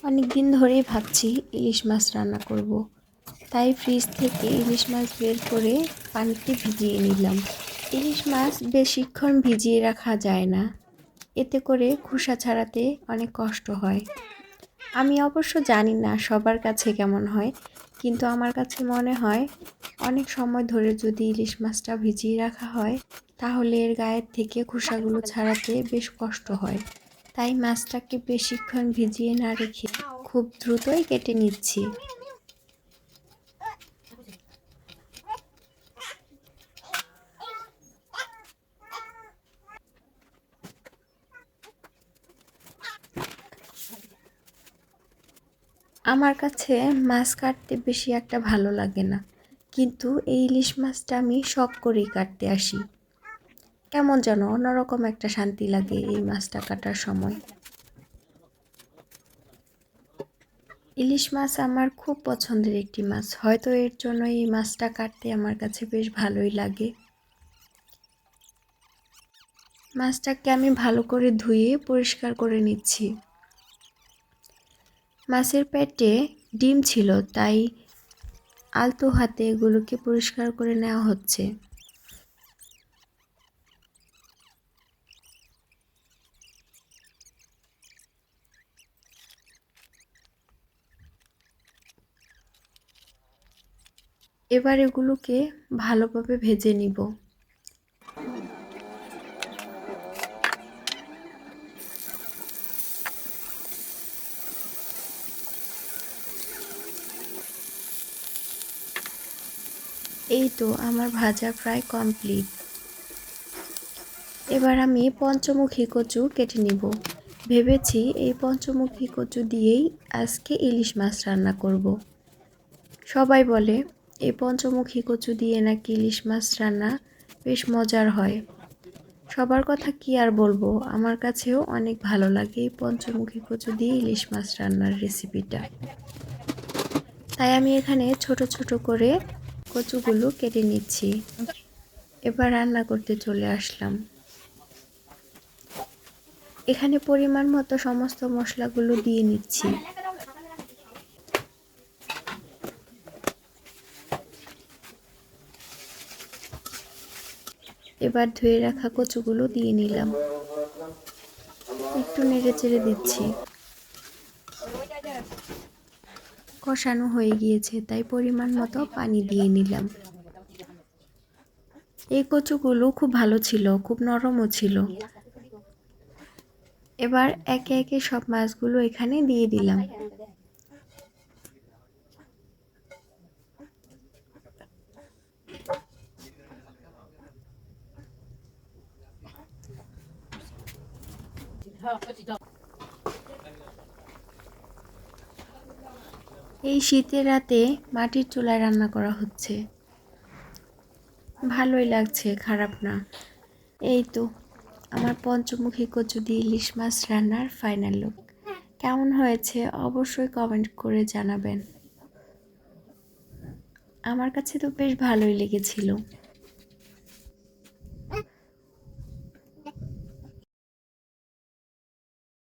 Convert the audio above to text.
অনেক দিন ধরেই ভাবছি ইলিশ মাছ রান্না করব। তাই ফ্রিজ থেকে ইলিশ মাছ বের করে পানিতে ভিজিয়ে নিলাম। ইলিশ মাছ বেশিক্ষণ ভিজিয়ে রাখা যায় না, এতে করে খোসা ছাড়াতে অনেক কষ্ট হয়। আমি অবশ্য জানি না সবার কাছে কেমন হয়, কিন্তু আমার কাছে মনে হয় অনেক সময় ধরে যদি ইলিশ মাছটা ভিজিয়ে রাখা হয় তাহলে এর গায়ের থেকে খোসাগুলো ছাড়াতে বেশ কষ্ট হয়। তাই মাছটাকে বেশিক্ষণ ভিজিয়ে না রেখে খুব দ্রুতই কেটে নিচ্ছি। আমার কাছে মাছ কাটতে বেশি একটা ভালো লাগে না, কিন্তু এই ইলিশ মাছটা আমি শখ করেই কাটতে আসি। কেমন যেন অন্যরকম একটা শান্তি লাগে এই মাছটা কাটার সময়। ইলিশ মাছ আমার খুব পছন্দের একটি মাছ, হয়তো এর জন্য এই মাছটা কাটতে আমার কাছে বেশ ভালোই লাগে। মাছটাকে আমি ভালো করে ধুয়ে পরিষ্কার করে নিচ্ছি। মাছের পেটে ডিম ছিল, তাই আলতো হাতে এগুলোকে পরিষ্কার করে নেওয়া হচ্ছে। এবার এগুলোকে ভালোভাবে ভেজে নিব। এই তো আমার ভাজা প্রায় কমপ্লিট। এবার আমি পঞ্চমুখী কচু কেটে নিব। ভেবেছি এই পঞ্চমুখী কচু দিয়েই আজকে ইলিশ মাছ রান্না করব। সবাই বলে এই পঞ্চমুখী কচু দিয়ে নাকি ইলিশ মাছ রান্না বেশ মজার হয়। সবার কথা কি আর বলবো, আমার কাছেও অনেক ভালো লাগে এই পঞ্চমুখী কচু দিয়ে ইলিশ মাছ রান্নার রেসিপিটা। তাই আমি এখানে ছোট ছোট করে কচুগুলো কেটে নিচ্ছি। এবার রান্না করতে চলে আসলাম। এখানে পরিমাণ মতো সমস্ত মশলাগুলো দিয়ে নিচ্ছি। এবার ধুয়ে রাখা কচুগুলো দিয়ে নিলাম, একটু নেড়ে চেড়ে দিচ্ছি। কষানো হয়ে গিয়েছে, তাই পরিমাণ মতো পানি দিয়ে নিলাম। এই কচুগুলো খুব ভালো ছিল, খুব নরমও ছিল। এবার একে একে সব মাছগুলো এখানে দিয়ে দিলাম। এই শীতের রাতে মাটির চুলায় রান্না করা হচ্ছে, ভালোই লাগছে, খারাপ না। এই তো আমার পঞ্চমুখী কচু দিয়ে ইলিশ মাছ রান্নার ফাইনাল লুক। কেমন হয়েছে অবশ্যই কমেন্ট করে জানাবেন। আমার কাছে তো বেশ ভালোই লেগেছিল।